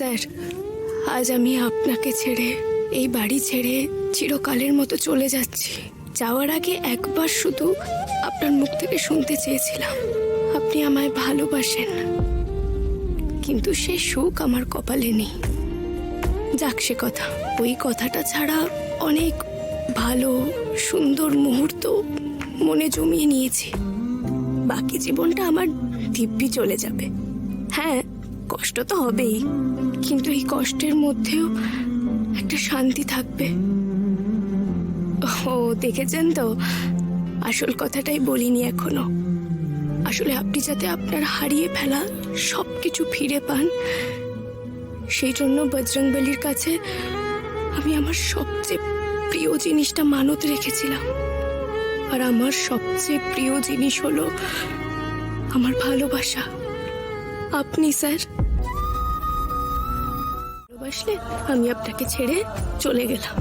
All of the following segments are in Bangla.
স্যার, আজ আমি আপনাকে ছেড়ে, এই বাড়ি ছেড়ে চিরকালের মতো চলে যাচ্ছি। যাওয়ার আগে একবার শুধু আপনার মুখ থেকে শুনতে চেয়েছিলাম আপনি আমায় ভালোবাসেন, কিন্তু সে সুখ আমার কপালে নেই। যাক সে কথা, ওই কথাটা ছাড়া অনেক ভালো সুন্দর মুহূর্ত মনে জমিয়ে নিয়েছি। বাকি জীবনটা আমার দিব্যি চলে যাবে। হ্যাঁ, কষ্ট তো হবেই, কিন্তু এই কষ্টের মধ্যেও একটা শান্তি থাকবে। ও দেখেছেন তো, আসল কথাটাই বলিনি এখনো। আসলে আপনি যাতে আপনার হারিয়ে ফেলা সবকিছু ফিরে পান, সেই জন্য বজরংবলীর কাছে আমি আমার সবচেয়ে প্রিয় জিনিসটা মানত রেখেছিলাম। আর আমার সবচেয়ে প্রিয় জিনিস হলো আমার ভালোবাসা। আপনি স্যার, ভালোবাসলে আমি আপনাকে ছেড়ে চলে গেলাম।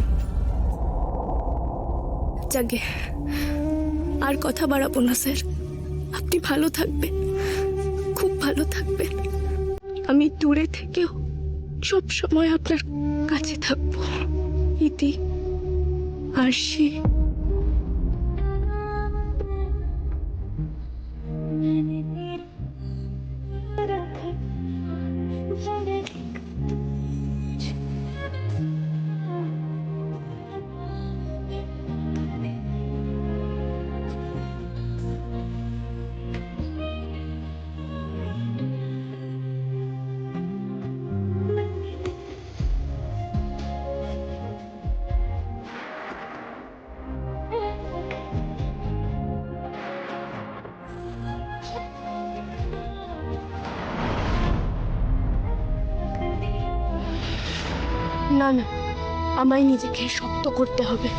যাকে আর কথা বাড়াবো না স্যার, আপনি ভালো থাকবেন, খুব ভালো থাকবেন। আমি দূরে থেকেও সব সময় আপনার কাছে থাকবো। ইতি, আরশি। না না, আমায় নিজেকে শক্ত করতে হবে।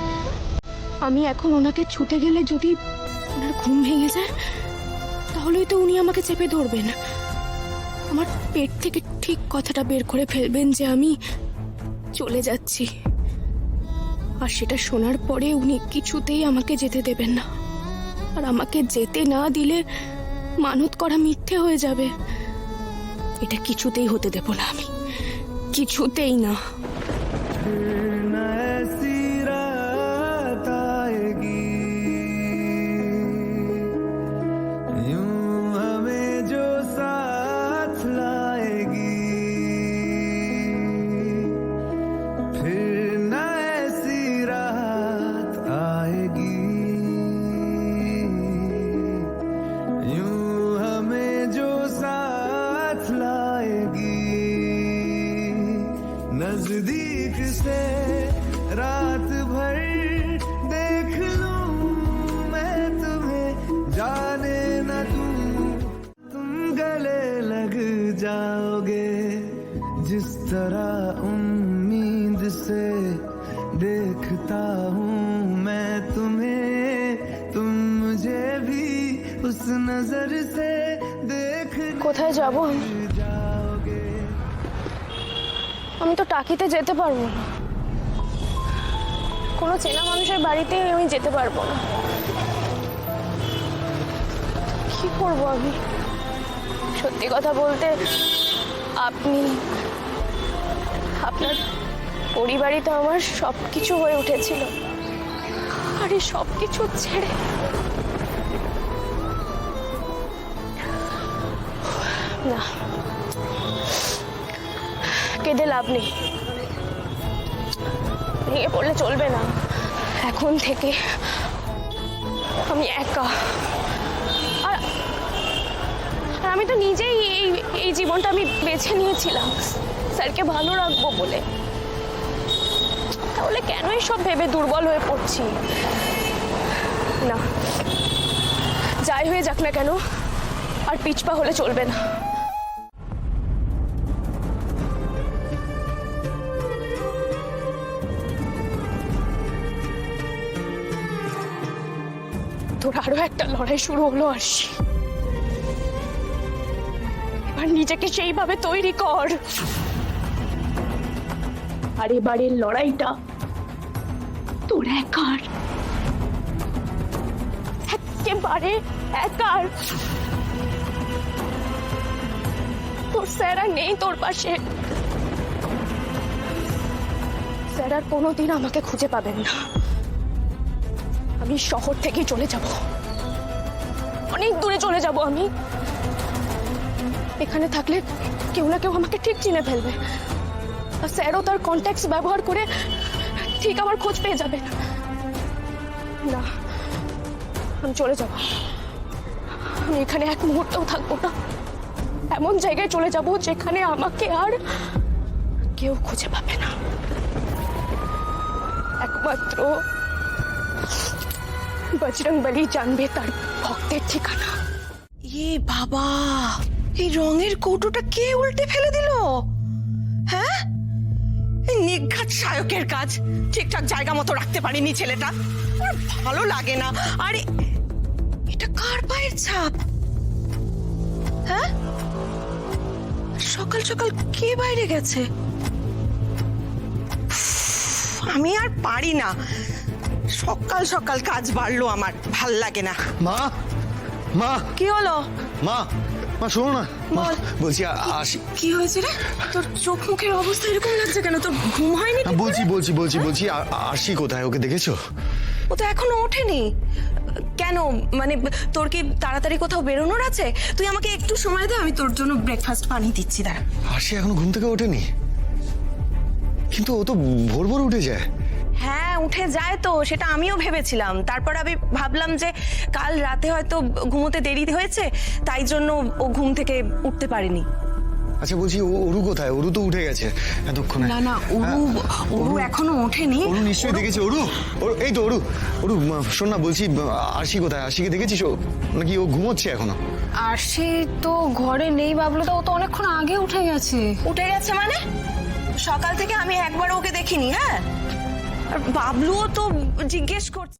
আমি এখন ওনাকে ছুটে গেলে যদি ওনার ঘুম ভেঙে যায়, তাহলেই তো উনি আমাকে চেপে ধরবেন। আমার পেট থেকে ঠিক কথাটা বের করে ফেলবেন যে আমি চলে যাচ্ছি। আর সেটা শোনার পরে উনি কিছুতেই আমাকে যেতে দেবেন না। আর আমাকে যেতে না দিলে মানত করা মিথ্যে হয়ে যাবে। এটা কিছুতেই হতে দেব না আমি, কিছুতেই না। ऐसी रात आएगी, यूं हमें जो साथ लाएगी, फिर न ऐसी रात आएगी, यूं हमें जो साथ लाएगी। नजदीक से रात भर देख लूं मैं तुम्हें, जाने न दूं तुम गले लग जाओगे। जिस तरह उम्मीद से देखता हूँ मैं तुम्हें, तुम मुझे भी उस नजर से देख কোথায় যাব? जाओगे। আমি তো টাকিতে যেতে পারবো না, কোনো চেনা মানুষের বাড়িতে আমি যেতে পারবো না। কি করবো আমি? সত্যি কথা বলতে, আপনি, আপনার পরিবারই তো আমার সবকিছু হয়ে উঠেছিল। আর এই সবকিছু ছেড়ে না, কেঁদে লাভ নেই, ভেঙে পড়লে চলবে না। এখন থেকে আমি একা। আর আমি তো নিজেই এই জীবনটা আমি বেছে নিয়েছিলাম স্যারকে ভালো রাখবো বলে। তাহলে কেন সব ভেবে দুর্বল হয়ে পড়ছি? না, যাই হয়ে যাক না কেন, আর পিছপা হলে চলবে না। তোর আরো একটা লড়াই শুরু হলো আরশি। এবার নিজেকে সেইভাবে তৈরি কর। আর এবারের লড়াইটা তোর একার, একেবারে একার। তোর স্যার আর নেই তোর পাশে, স্যার আর কোনোদিন আমাকে খুঁজে পাবেন না। আমি শহর থেকেই চলে যাব, অনেক দূরে চলে যাব আমি। এখানে থাকলে কেউ না কেউ আমাকে ঠিক চিনে ফেলবে, আর স্যারও তার কন্ট্যাক্টস ব্যবহার করে ঠিক আমার খোঁজ পেয়ে যাবে। না, আমি চলে যাব। আমি এখানে এক মুহূর্তও থাকবো না। এমন জায়গায় চলে যাব যেখানে আমাকে আর কেউ খুঁজে পাবে না। একমাত্র বজরংবলী জানবে তার ভক্তের ঠিকানা। এ বাবা, এই রঙের কৌটোটা কে উল্টে ফেলে দিল? হ্যাঁ, এই নিঘাত সায়কের কাজ। ঠিকঠাক জায়গা মতো রাখতে পারিনি ছেলেটা, আর ভালো লাগে না। আর এটা কার পায়ের ছাপ? হ্যাঁ, সকাল সকাল কে বাইরে গেছে? আমি আর পারি না, সকাল সকাল কাজ বাড়লো আমার, ভাল লাগে না। মা, মা, কি হলো? মা, মা শোনো না। মা, বল। বলছি আসি। কি হয়েছে রে? তোর চোখ মুখের অবস্থা এরকম লাগছে কেন? তোর ঘুম হয়নি? কি বলছি আসি কোথায়? ওকে দেখেছো? ও তো এখনো ওঠেনি কেন? মানে তোর কি তাড়াতাড়ি কোথাও বেরোনোর আছে? তুই আমাকে একটু সময় দে, আমি তোর জন্য ব্রেকফাস্ট বানিয়ে দিচ্ছি। দাঁড়া। আসি এখনো ঘুম থেকে ওঠেনি, কিন্তু ও তো ভোর ভোর উঠে যায়। হ্যাঁ, উঠে যায় তো, সেটা আমিও ভেবেছিলাম। তারপর আমি ভাবলাম যে কাল রাতে হয়তো ঘুমোতে দেরি হয়েছে, তাই জন্য ও ঘুম থেকে উঠতে পারেনি। আচ্ছা বলছি, অরু কোথায়? অরু তো উঠে গেছে এতক্ষণে। না, ওরু এখনো ওঠেনি। অরু নিশ্চয়ই দেখেছে। এই তো অরু, শোন না, বলছি আশি কোথায়? আশিকে দেখেছিস? নাকি ও ঘুমোচ্ছে এখনো? আরশি তো ঘরে নেই বাবলু, তো ও তো অনেকক্ষণ আগে উঠে গেছে। উঠে গেছে মানে? সকাল থেকে আমি একবার ওকে দেখিনি। হ্যাঁ, আর বাবলুও তো জিজ্ঞেস করছে।